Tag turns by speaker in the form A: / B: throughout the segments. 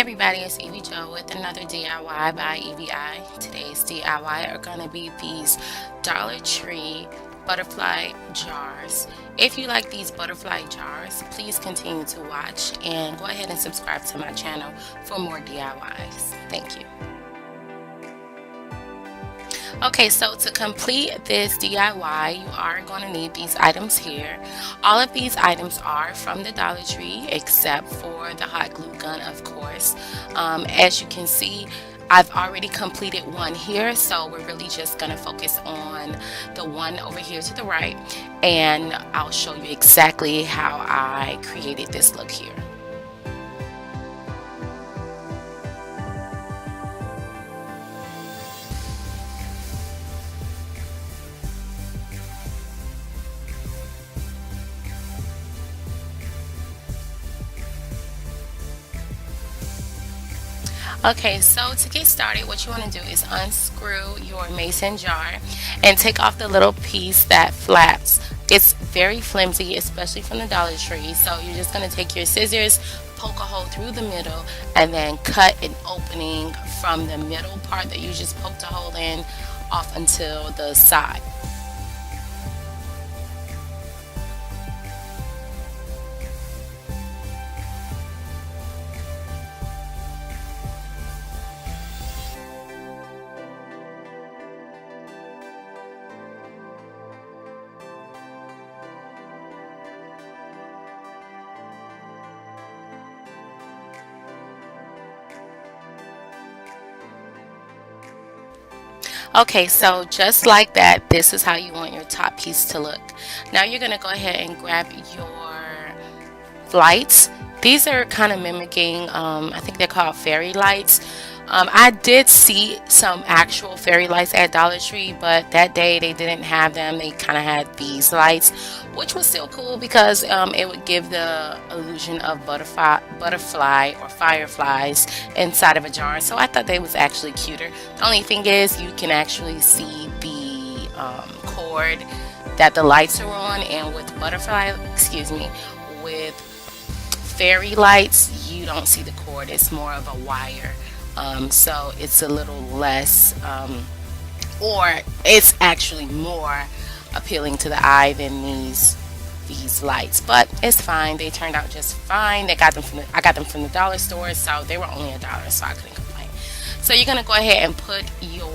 A: everybody, it's Evie Joe with another DIY by EVI. Today's DIY are going to be these Dollar Tree butterfly jars. If you like these butterfly jars, please continue to watch and go ahead and subscribe to my channel for more DIYs. Thank you. Okay, so to complete this DIY, you are going to need these items here. All of these items are from the Dollar Tree except for the hot glue gun, of course. As you can see, I've already completed one here, so we're really just going to focus on the one over here to the right, and I'll show you exactly how I created this look here. Okay, so to get started, what you want to do is unscrew your mason jar and take off the little piece that flaps. It's very flimsy, especially from the Dollar Tree, so you're just going to take your scissors, poke a hole through the middle, and then cut an opening from the middle part that you just poked a hole in off until the side. Okay, so just like that, this is how you want your top piece to look. Now you're going to go ahead and grab your lights. These are kind of mimicking, I think they're called fairy lights. I did see some actual fairy lights at Dollar Tree, but that day they didn't have them. They kind of had these lights, which was still cool because it would give the illusion of butterfly or fireflies inside of a jar. So I thought they was actually cuter. The only thing is you can actually see the cord that the lights are on, and with with fairy lights, you don't see the cord. It's more of a wire. So it's a little less, or it's actually more appealing to the eye than these lights. But it's fine. They turned out just fine. I got them from the dollar store, so they were only $1, so I couldn't complain. So you're gonna go ahead and put your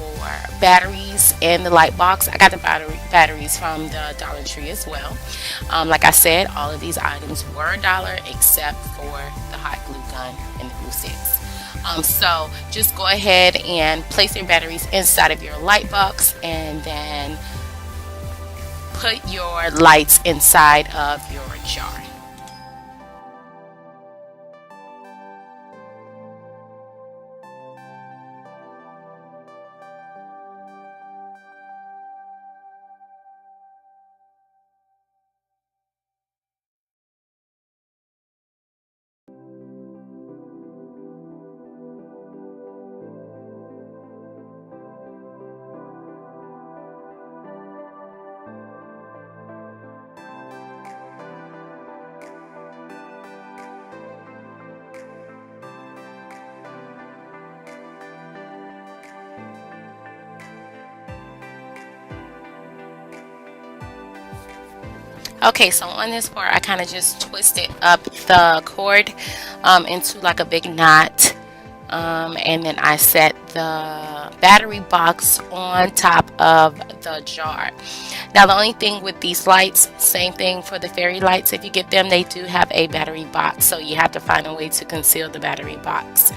A: batteries in the light box. I got the batteries from the Dollar Tree as well. Like I said, all of these items were $1 except for the hot glue gun and the glue sticks. So just go ahead and place your batteries inside of your light box and then put your lights inside of your jar. Okay, so on this part, I kind of just twisted up the cord into like a big knot, and then I set the battery box on top of the jar. Now, the only thing with these lights, same thing for the fairy lights, if you get them, they do have a battery box, so you have to find a way to conceal the battery box.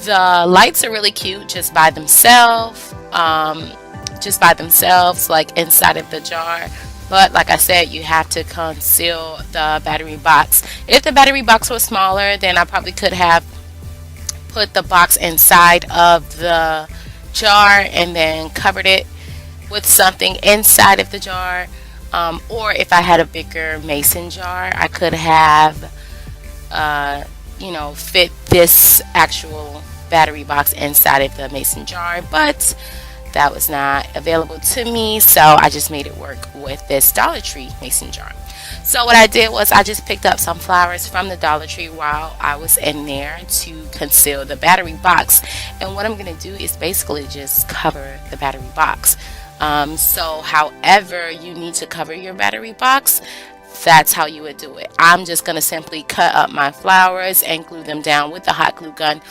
A: The lights are really cute just by themselves, like inside of the jar. But like I said, you have to conceal the battery box. If the battery box was smaller, then I probably could have put the box inside of the jar and then covered it with something inside of the jar. Or if I had a bigger mason jar, I could have, fit this actual battery box inside of the mason jar. But that was not available to me, so I just made it work with this Dollar Tree mason jar. So what I did was I just picked up some flowers from the Dollar Tree while I was in there to conceal the battery box. And what I'm going to do is basically just cover the battery box. So however you need to cover your battery box, that's how you would do it. I'm just going to simply cut up my flowers and glue them down with the hot glue gun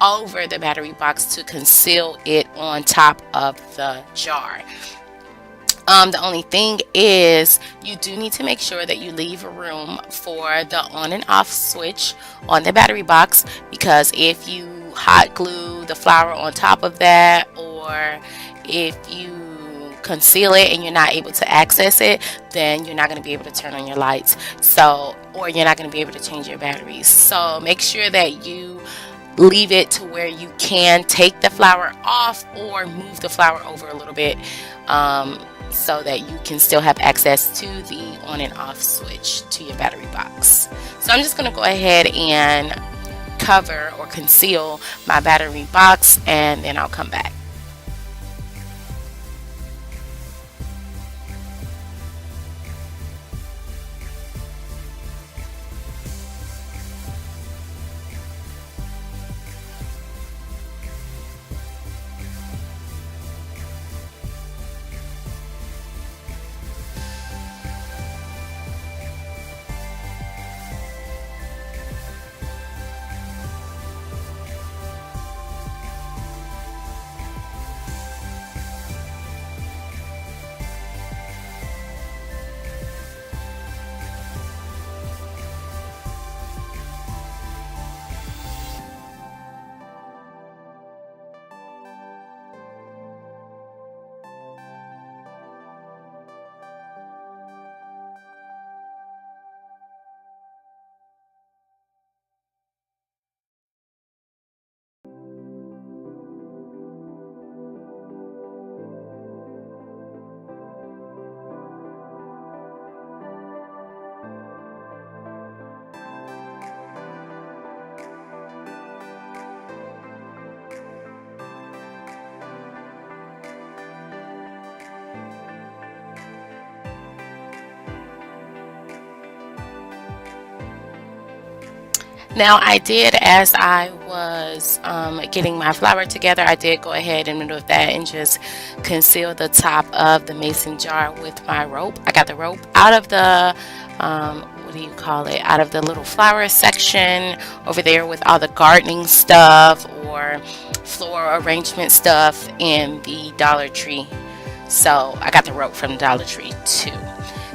A: over the battery box to conceal it on top of the jar. The only thing is you do need to make sure that you leave room for the on and off switch on the battery box, because if you hot glue the flower on top of that, or if you conceal it and you're not able to access it, then you're not going to be able to turn on your lights, so, or you're not going to be able to change your batteries. So make sure that you leave it to where you can take the flower off or move the flower over a little bit, so that you can still have access to the on and off switch to your battery box. So I'm just going to go ahead and cover or conceal my battery box, and then I'll come back. Now I did, as I was getting my flower together, I did go ahead and with that and just conceal the top of the mason jar with my rope. I got the rope out of the what do you call it, out of the little flower section over there with all the gardening stuff or floral arrangement stuff in the Dollar Tree. So I got the rope from Dollar Tree too.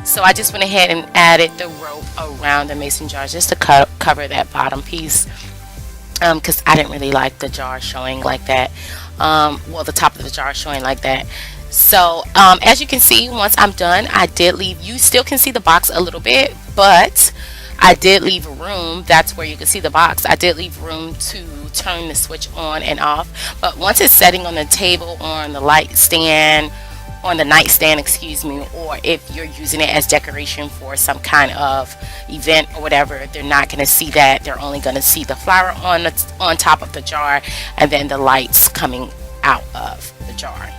A: So I just went ahead and added the rope around the mason jar just to cover that bottom piece, because I didn't really like the jar showing like that. Well, the top of the jar showing like that. So as you can see, once I'm done, I did leave, you still can see the box a little bit, but I did leave room, that's where you can see the box, I did leave room to turn the switch on and off. But once it's setting on the table, on the light stand, on the nightstand, excuse me, or if you're using it as decoration for some kind of event or whatever, they're not going to see that. They're only going to see the flower on top of the jar and then the lights coming out of the jar.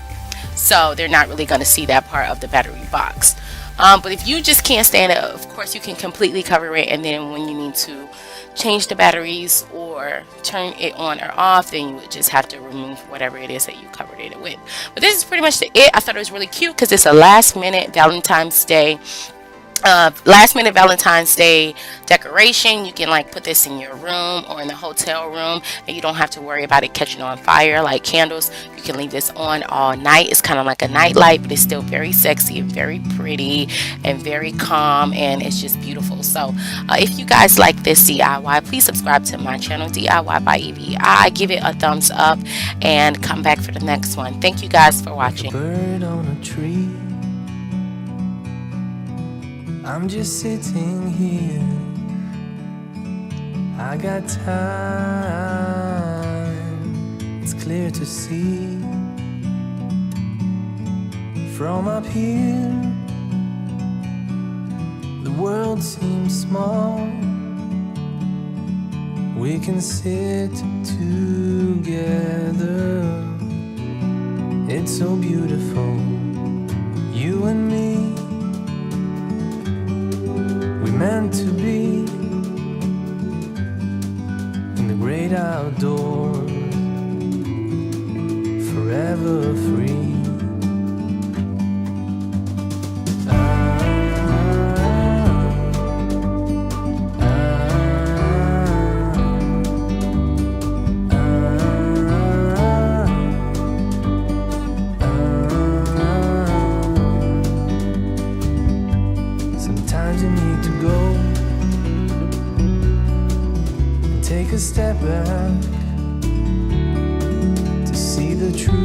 A: So they're not really going to see that part of the battery box. But if you just can't stand it, of course you can completely cover it, and then when you need to change the batteries or turn it on or off, then you would just have to remove whatever it is that you covered it with. But this is pretty much it. I thought it was really cute because it's a last minute Valentine's Day decoration. You can like put this in your room or in the hotel room, and you don't have to worry about it catching on fire like candles. You can leave this on all night. It's kind of like a night light, but it's still very sexy and very pretty and very calm, and it's just beautiful. So if you guys like this DIY, please subscribe to my channel, DIY by Evie. I give it a thumbs up and come back for the next one. Thank you guys for watching.
B: Bird on a tree, I'm just sitting here. I got time, it's clear to see. From up here, the world seems small. We can sit together It's so beautiful, you and me. We meant to be in the great outdoors, forever free. Sometimes you need to go and take a step back to see the truth.